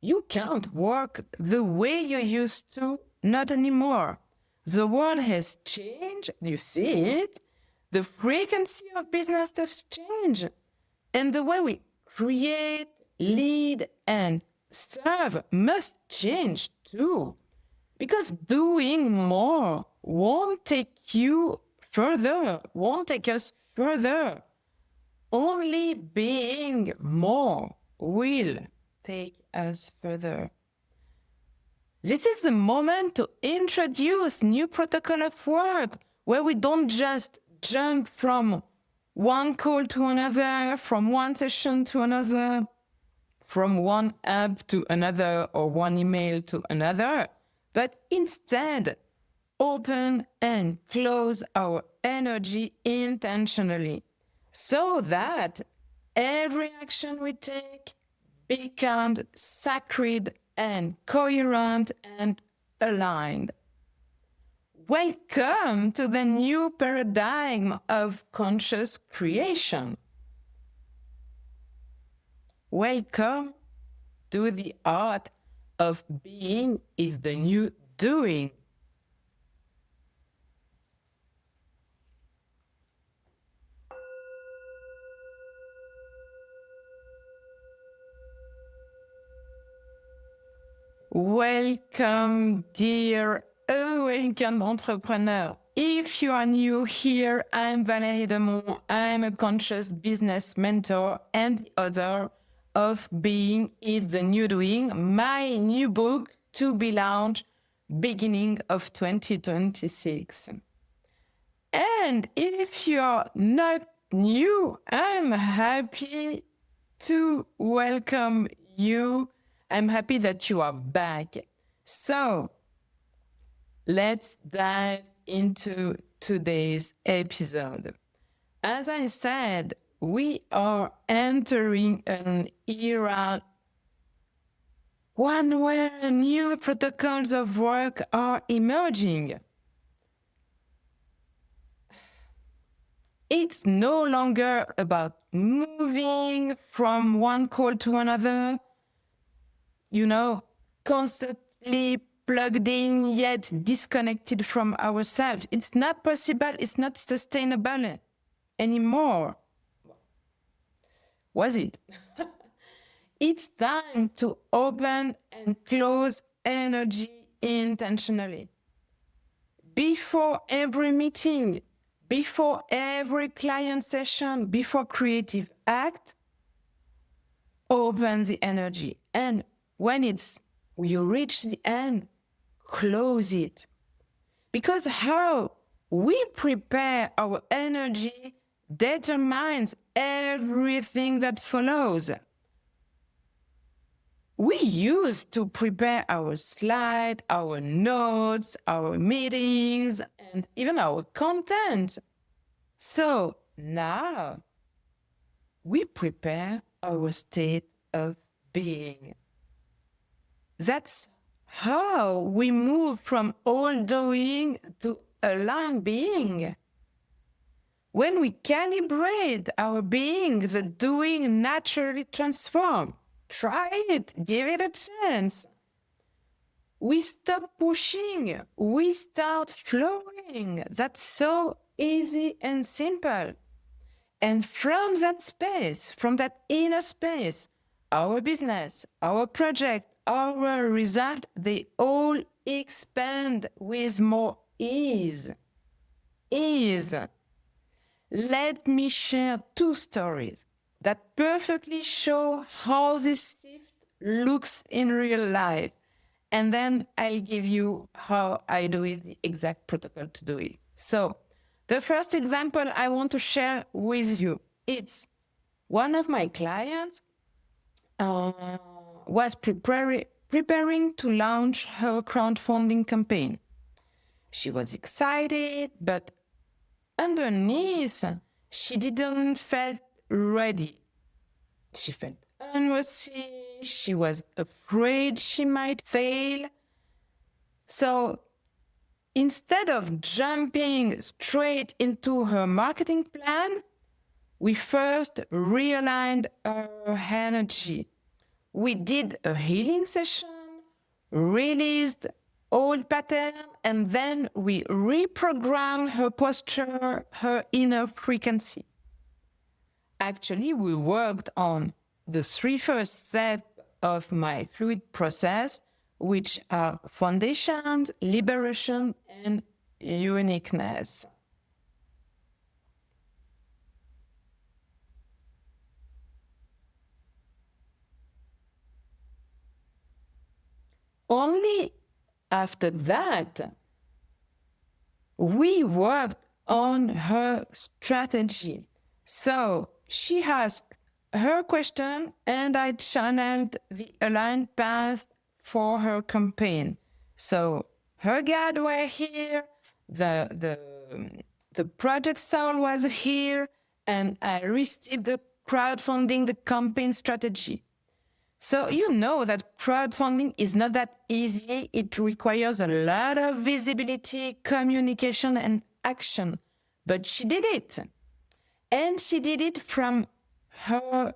You can't work the way you used to, not anymore. The world has changed, you see it. The frequency of business has changed. And the way we create, lead, and serve must change too. Because doing more won't take you further, won't take us further. Only being more will take us further. This is the moment to introduce new protocol of work where we don't just jump from one call to another, from one session to another, from one app to another, or one email to another, but instead open and close our energy intentionally so that every action we take becomes sacred and coherent and aligned. Welcome to the new paradigm of conscious creation. Welcome to the art of being is the new doing. Welcome, dear awakened entrepreneur. If you are new here, I'm Valérie Demont. I'm a conscious business mentor and the author of Being is the New Doing, my new book to be launched beginning of 2026. And if you're not new, I'm happy to welcome you. I'm happy that you are back. So let's dive into today's episode. As I said, we are entering an era one where new protocols of work are emerging. It's no longer about moving from one call to another, constantly plugged in yet disconnected from ourselves. It's not possible, it's not sustainable anymore. Was it? It's time to open and close energy intentionally. Before every meeting, before every client session, before creative act, open the energy. And when you reach the end, close it. Because how we prepare our energy determines everything that follows. We used to prepare our slide, our notes, our meetings, and even our content. So now we prepare our state of being. That's how we move from all doing to aligned being. When we calibrate our being, the doing naturally transforms. Try it, give it a chance. We stop pushing, we start flowing. That's so easy and simple. And from that space, from that inner space, our business, our project, our result, they all expand with more ease. Let me share two stories that perfectly show how this shift looks in real life. And then I'll give you how I do it, the exact protocol to do it. So the first example I want to share with you, it's one of my clients was preparing to launch her crowdfunding campaign. She was excited, but underneath, she didn't feel ready. She felt unworthy. She was afraid she might fail. So instead of jumping straight into her marketing plan, we first realigned our energy. We did a healing session, released old pattern, and then we reprogrammed her posture, her inner frequency. Actually, we worked on the three first steps of my fluid process, which are foundations, liberation, and uniqueness. Only after that, we worked on her strategy. So she asked her question and I channeled the aligned path for her campaign. So her guide were here, the project soul was here, and I received the crowdfunding, the campaign strategy. So you know that crowdfunding is not that easy. It requires a lot of visibility, communication, and action. But she did it. And she did it from her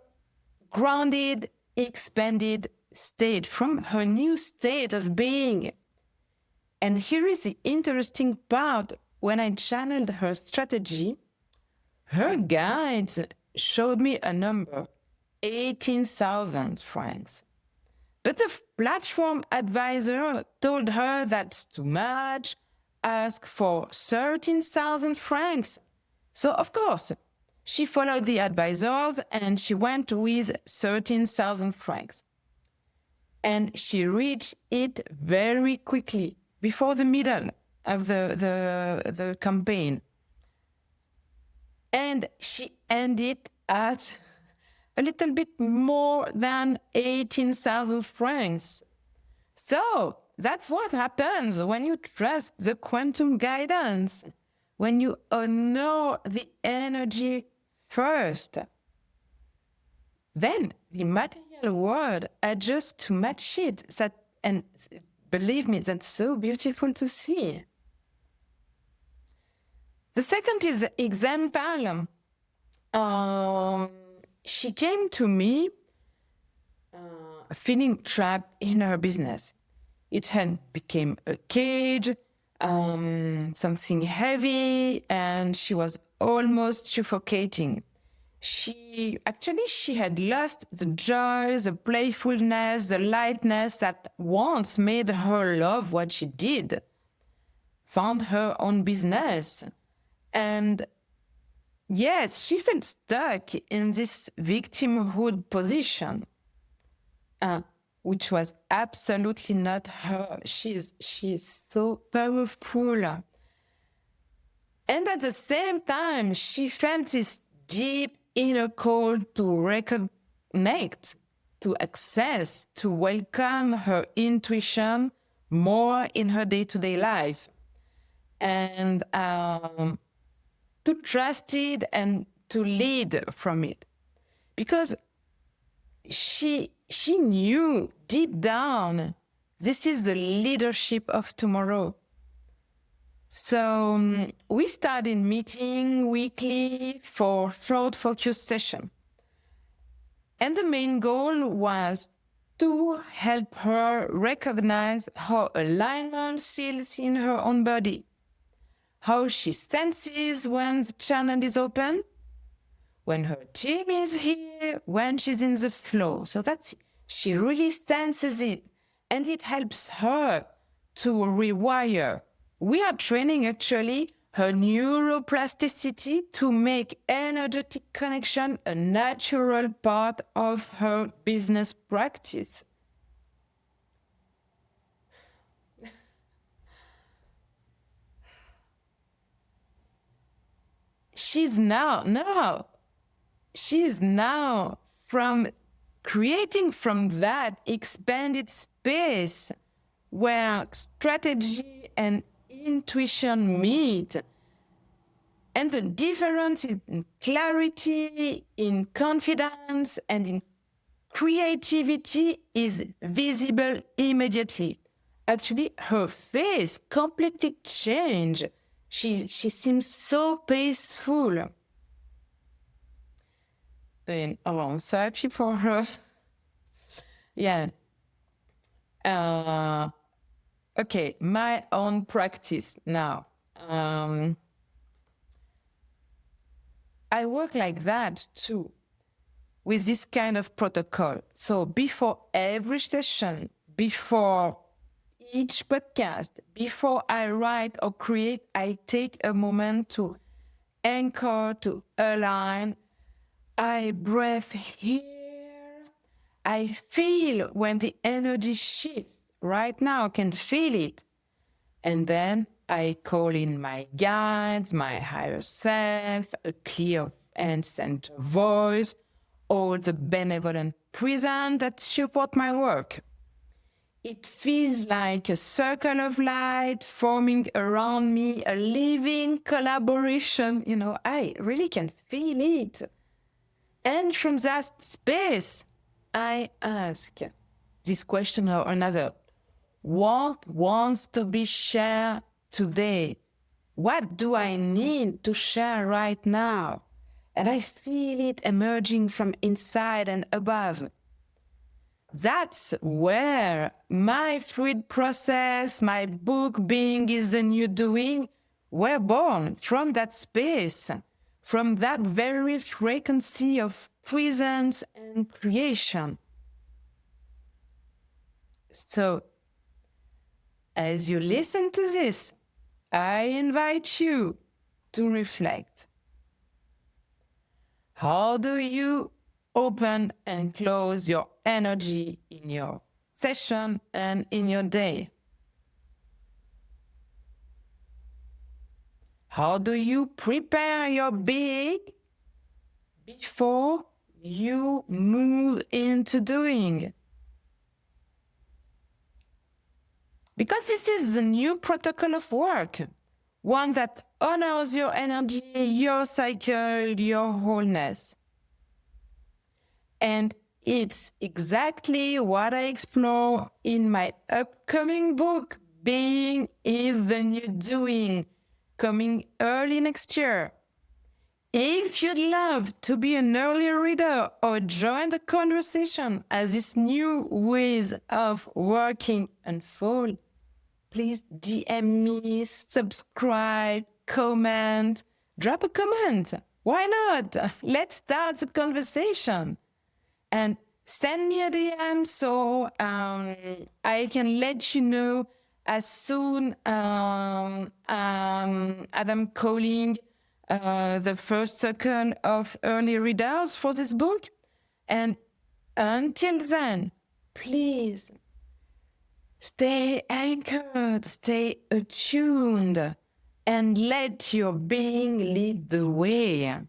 grounded, expanded state, from her new state of being. And here is the interesting part. When I channeled her strategy, her guides showed me a number, 18,000 francs. But the platform advisor told her that's too much, asked for 13,000 francs. So, of course, she followed the advisors and she went with 13,000 francs. And she reached it very quickly, before the middle of the campaign. And she ended at a little bit more than 18,000 francs. So that's what happens when you trust the quantum guidance, when you honor the energy first. Then the material world adjusts to match it. And believe me, that's so beautiful to see. The second is the example. She came to me feeling trapped in her business. It had become a cage, something heavy, and she was almost suffocating. She had lost the joy, the playfulness, the lightness that once made her love what she did, found her own business. And yes, she felt stuck in this victimhood position, which was absolutely not her. She is so powerful. And at the same time, she felt this deep inner call to reconnect, to access, to welcome her intuition more in her day-to-day life. And to trust it and to lead from it. Because she knew deep down, this is the leadership of tomorrow. So we started meeting weekly for short focus session. And the main goal was to help her recognize how alignment feels in her own body, how she senses when the channel is open, when her team is here, when she's in the flow. So she really senses it, and it helps her to rewire. We are training actually her neuroplasticity to make energetic connection a natural part of her business practice. She is now from creating from that expanded space where strategy and intuition meet, and the difference in clarity, in confidence, and in creativity is visible immediately. Actually, her face completely changed. She seems so peaceful. And I'm so happy for her. Yeah. Okay, my own practice now. I work like that too, with this kind of protocol. So before every session, before each podcast, before I write or create, I take a moment to anchor, to align. I breathe here. I feel when the energy shifts. Right now, I can feel it. And then I call in my guides, my higher self, a clear and center voice, all the benevolent presence that support my work. It feels like a circle of light forming around me, a living collaboration. I really can feel it. And from that space, I ask this question or another. What wants to be shared today? What do I need to share right now? And I feel it emerging from inside and above. That's where my fluid process, my book Being is the New Doing, were born, from that space, from that very frequency of presence and creation. So, as you listen to this, I invite you to reflect. How do you open and close your energy in your session and in your day? How do you prepare your being before you move into doing? Because this is the new protocol of work, one that honors your energy, your cycle, your wholeness. And it's exactly what I explore in my upcoming book, Being is the New Doing, coming early next year. If you'd love to be an early reader or join the conversation as this new ways of working unfold, please DM me, subscribe, comment, drop a comment. Why not? Let's start the conversation. And send me a DM so I can let you know as soon as I'm calling the first circle of early readers for this book. And until then, please stay anchored, stay attuned, and let your being lead the way.